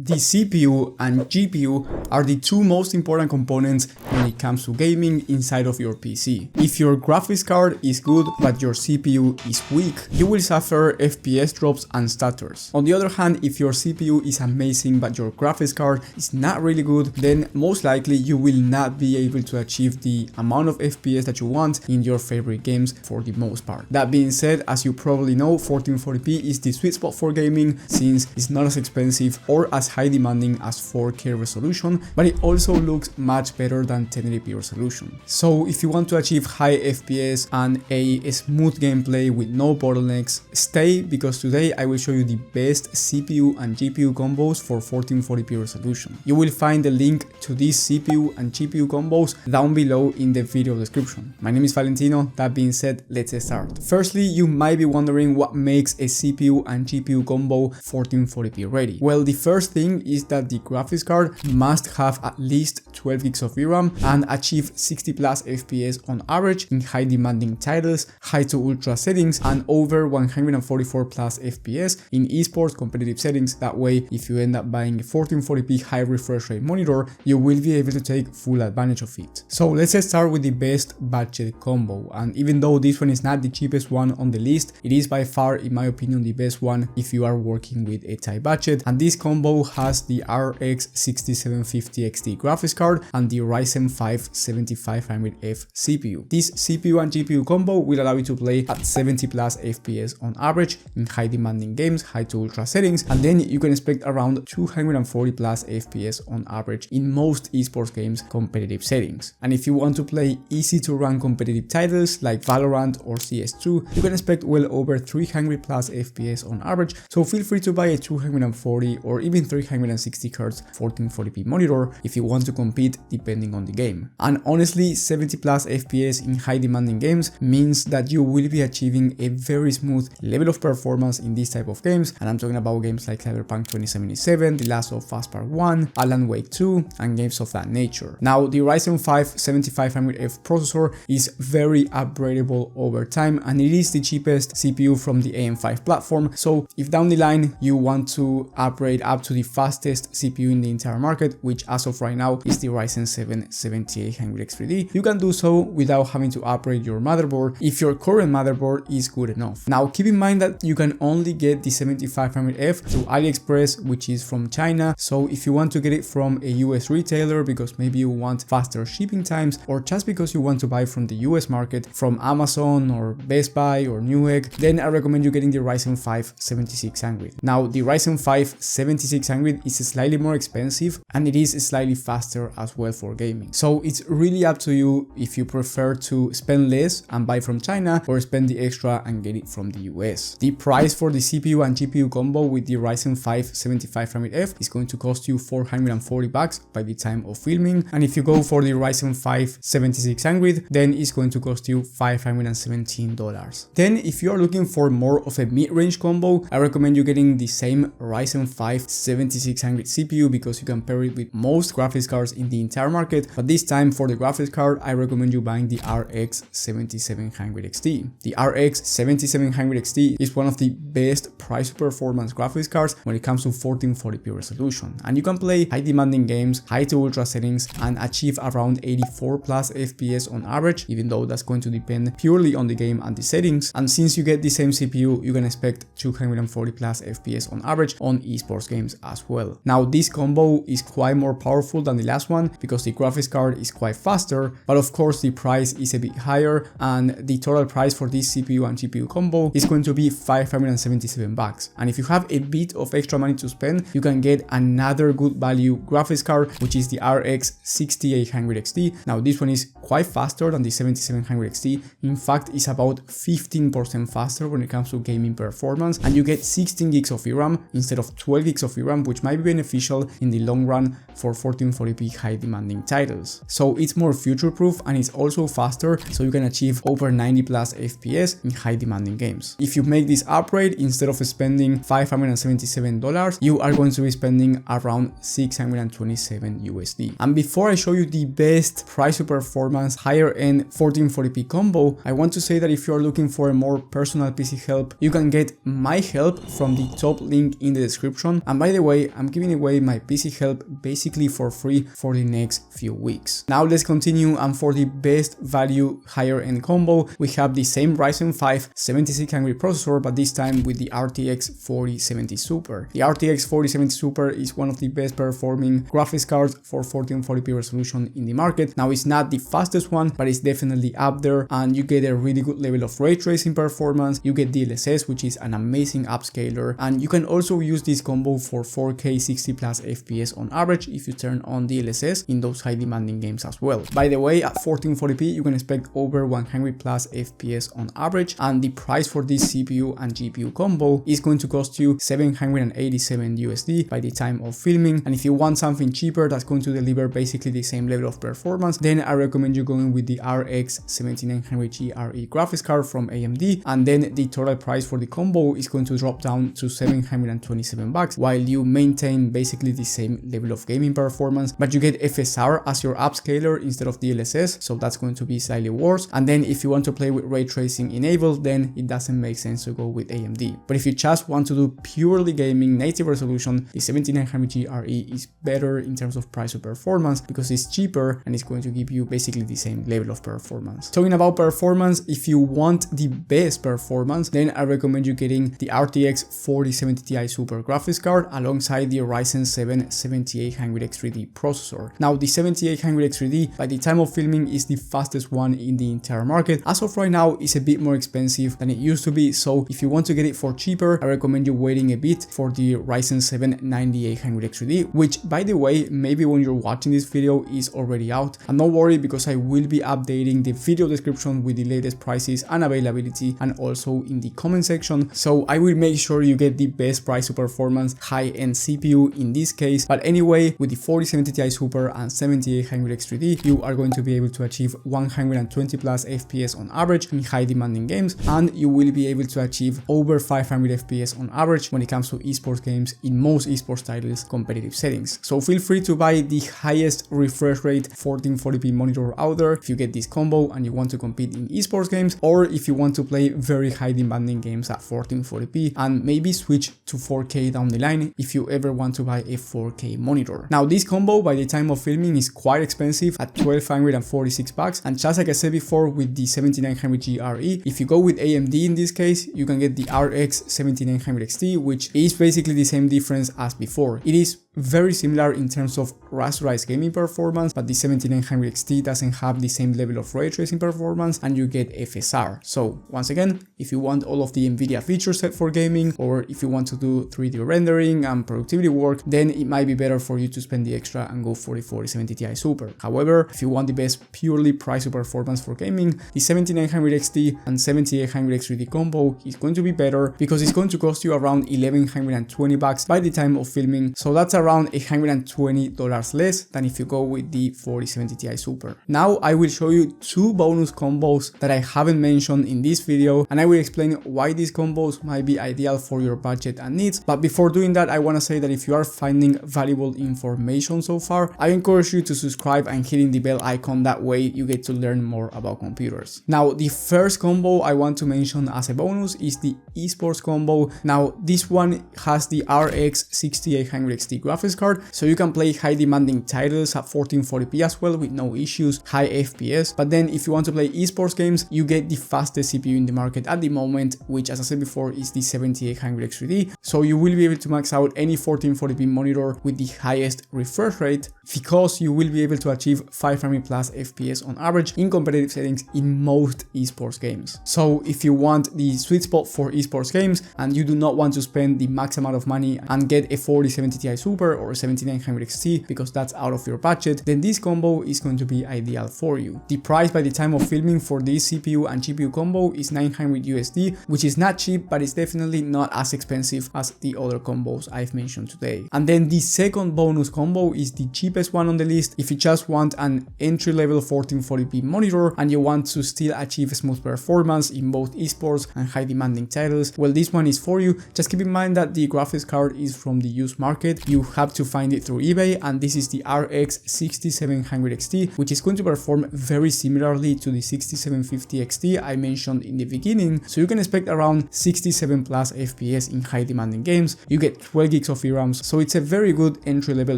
The CPU and GPU are the two most important components when it comes to gaming inside of your PC. If your graphics card is good but your CPU is weak, you will suffer FPS drops and stutters. On the other hand, if your CPU is amazing but your graphics card is not really good, then most likely you will not be able to achieve the amount of FPS that you want in your favorite games for the most part. That being said, as you probably know, 1440p is the sweet spot for gaming since it's not as expensive or as high demanding as 4K resolution, but it also looks much better than 1080p resolution. So if you want to achieve high FPS and a smooth gameplay with no bottlenecks, stay, because today I will show you the best CPU and GPU combos for 1440p resolution. You will find the link to these CPU and GPU combos down below in the video description. My name is Valentino. That being said, let's start. Firstly, you might be wondering what makes a CPU and GPU combo 1440p ready. Well, the first thing is that the graphics card must have at least 12 gigs of VRAM and achieve 60 plus FPS on average in high demanding titles, high to ultra settings, and over 144 plus FPS in esports competitive settings. That way, if you end up buying a 1440p high refresh rate monitor, you will be able to take full advantage of it. So let's start with the best budget combo, and even though this one is not the cheapest one on the list, it is by far, in my opinion, the best one if you are working with a tight budget. And this combo has the RX 6750 XT graphics card and the Ryzen 5 7500F CPU. This CPU and GPU combo will allow you to play at 70 plus FPS on average in high demanding games, high to ultra settings, and then you can expect around 240 plus FPS on average in most esports games competitive settings. And if you want to play easy to run competitive titles like Valorant or CS2, you can expect well over 300 plus FPS on average, so feel free to buy a 240 or even 360 Hz 1440p monitor if you want to compete depending on the game. And honestly, 70 plus FPS in high demanding games means that you will be achieving a very smooth level of performance in these type of games, and I'm talking about games like Cyberpunk 2077, The Last of Us Part 1, Alan Wake 2, and games of that nature. Now, the Ryzen 5 7500F processor is very upgradable over time, and it is the cheapest CPU from the AM5 platform, so if down the line you want to upgrade up to the fastest CPU in the entire market, which as of right now is the Ryzen 7 7800X3D, you can do so without having to upgrade your motherboard if your current motherboard is good enough. Now, keep in mind that you can only get the 7500F through AliExpress, which is from China, so if you want to get it from a US retailer because maybe you want faster shipping times, or just because you want to buy from the US market from Amazon or Best Buy or Newegg, then I recommend you getting the Ryzen 5 7600. Now, the Ryzen 5 7600 is slightly more expensive and it is slightly faster as well for gaming. So it's really up to you if you prefer to spend less and buy from China or spend the extra and get it from the US. The price for the CPU and GPU combo with the Ryzen 5 7500F is going to cost you $440 by the time of filming, and if you go for the Ryzen 5 7600, then it's going to cost you $517. Then if you are looking for more of a mid-range combo, I recommend you getting the same Ryzen 5 7600 CPU because you can pair it with most graphics cards in the entire market, but this time for the graphics card, I recommend you buying the RX 7700 XT. The RX 7700 XT is one of the best price to performance graphics cards when it comes to 1440p resolution, and you can play high demanding games, high to ultra settings, and achieve around 84 plus FPS on average, even though that's going to depend purely on the game and the settings. And since you get the same CPU, you can expect 240 plus FPS on average on esports games as well. Now, this combo is quite more powerful than the last one because the graphics card is quite faster, but of course the price is a bit higher, and the total price for this CPU and GPU combo is going to be $577. And if you have a bit of extra money to spend, you can get another good value graphics card, which is the RX 6800 XT. Now, this one is quite faster than the 7700 XT. In fact, it's about 15% faster when it comes to gaming performance, and you get 16 gigs of VRAM instead of 12 gigs of VRAM, which might be beneficial in the long run for 1440p high demanding titles. So it's more future proof and it's also faster, so you can achieve over 90 plus FPS in high demanding games. If you make this upgrade, instead of spending $577, you are going to be spending around $627 USD. And before I show you the best price to performance higher end 1440p combo, I want to say that if you are looking for a more personal PC help, you can get my help from the top link in the description. And by the way, way, I'm giving away my PC help basically for free for the next few weeks. Now let's continue, and for the best value higher end combo, we have the same Ryzen 5 7600 processor, but this time with the RTX 4070 Super. The RTX 4070 Super is one of the best performing graphics cards for 1440p resolution in the market. Now it's not the fastest one, but it's definitely up there, and you get a really good level of ray tracing performance. You get DLSS, which is an amazing upscaler, and you can also use this combo for 4K 60 plus FPS on average if you turn on DLSS in those high demanding games as well. By the way, at 1440p you can expect over 100 plus FPS on average, and the price for this CPU and GPU combo is going to cost you $787 USD by the time of filming. And if you want something cheaper that's going to deliver basically the same level of performance, then I recommend you going with the RX 7900G RE graphics card from AMD, and then the total price for the combo is going to drop down to $727 while you maintain basically the same level of gaming performance, but you get FSR as your upscaler instead of DLSS, so that's going to be slightly worse. And then if you want to play with ray tracing enabled, then it doesn't make sense to go with AMD. But if you just want to do purely gaming native resolution, the 7900G RE is better in terms of price to performance because it's cheaper and it's going to give you basically the same level of performance. Talking about performance, if you want the best performance, then I recommend you getting the RTX 4070 Ti Super graphics card alongside the Ryzen 7 7800X3D processor. Now the 7800X3D by the time of filming is the fastest one in the entire market. As of right now, it's a bit more expensive than it used to be, so if you want to get it for cheaper, I recommend you waiting a bit for the Ryzen 7 9800X3D, which by the way, maybe when you're watching this video is already out. And don't worry, because I will be updating the video description with the latest prices and availability, and also in the comment section, so I will make sure you get the best price to performance high-end CPU in this case. But anyway, with the 4070 Ti Super and 7800X3D, you are going to be able to achieve 120 plus FPS on average in high demanding games, and you will be able to achieve over 500 FPS on average when it comes to esports games in most esports titles competitive settings. So feel free to buy the highest refresh rate 1440p monitor out there if you get this combo and you want to compete in esports games, or if you want to play very high demanding games at 1440p and maybe switch to 4K down the line if you ever want to buy a 4K monitor. Now this combo by the time of filming is quite expensive at $1,246, and just like I said before with the 7900G RE, if you go with AMD in this case, you can get the RX 7900XT, which is basically the same difference as before. It is very similar in terms of rasterized gaming performance, but the 7900XT doesn't have the same level of ray tracing performance, and you get FSR. So once again, if you want all of the NVIDIA features set for gaming, or if you want to do 3D rendering and productivity work, then it might be better for you to spend the extra and go for the 4070 Ti Super. However, if you want the best purely price to performance for gaming, the 7900XT and 7800X3D combo is going to be better because it's going to cost you around $1,120 by the time of filming, so that's around $120 less than if you go with the 4070 Ti Super. Now I will show you two bonus combos that I haven't mentioned in this video, and I will explain why these combos might be ideal for your budget and needs. But before doing that, I want to say that if you are finding valuable information so far, I encourage you to subscribe and hitting the bell icon. That way you get to learn more about computers. Now the first combo I want to mention as a bonus is the esports combo. Now this one has the RX 6800XT graphics card, so you can play high demanding titles at 1440p as well with no issues, high FPS. But then if you want to play esports games, you get the fastest CPU in the market at the moment, which as I said before is the 7800X3D, so you will be able to max out any 1440p monitor with the highest refresh rate, because you will be able to achieve 500 plus FPS on average in competitive settings in most esports games. So if you want the sweet spot for esports games and you do not want to spend the max amount of money and get a 4070 Ti Super or 7900XT because that's out of your budget, then this combo is going to be ideal for you. The price by the time of filming for this CPU and GPU combo is $900 USD, which is not cheap, but it's definitely not as expensive as the other combos I've mentioned today. And then the second bonus combo is the cheapest one on the list. If you just want an entry-level 1440p monitor and you want to still achieve smooth performance in both esports and high demanding titles models, well, this one is for you. Just keep in mind that the graphics card is from the used market. You have to find it through eBay, and this is the RX 6700 XT, which is going to perform very similarly to the 6750 XT I mentioned in the beginning. So you can expect around 67 plus FPS in high demanding games. You get 12 gigs of VRAM, so it's a very good entry level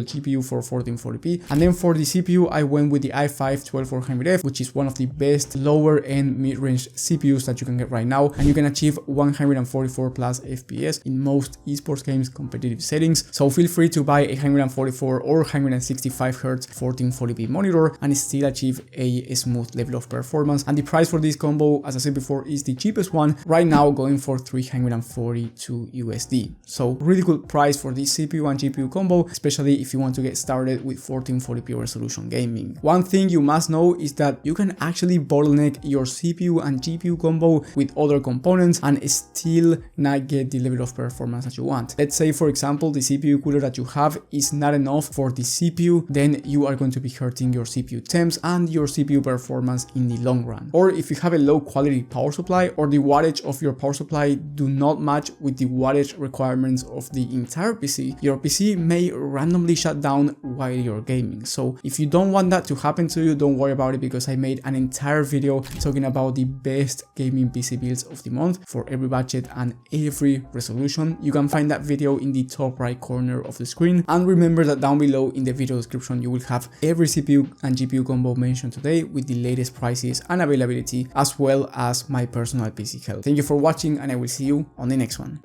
GPU for 1440p. And then for the CPU, I went with the i5-12400F, which is one of the best lower end mid-range CPUs that you can get right now, and you can achieve 144 plus FPS in most esports games competitive settings. So feel free to buy a 144 or 165 Hz 1440p monitor and still achieve a smooth level of performance. And the price for this combo, as I said before, is the cheapest one right now, going for 342 USD. So really good price for this CPU and GPU combo, especially if you want to get started with 1440p resolution gaming. One thing you must know is that you can actually bottleneck your CPU and GPU combo with other components and still not get the level of performance that you want. Let's say, for example, the CPU cooler that you have is not enough for the CPU, then you are going to be hurting your CPU temps and your CPU performance in the long run. Or if you have a low quality power supply, or the wattage of your power supply do not match with the wattage requirements of the entire PC, your PC may randomly shut down while you're gaming. So if you don't want that to happen to you, don't worry about it, because I made an entire video talking about the best gaming PC builds of the month for every budget and every resolution. You can find that video in the top right corner of the screen. And remember that down below in the video description you will have every CPU and GPU combo mentioned today with the latest prices and availability, as well as my personal PC health. Thank you for watching, and I will see you on the next one.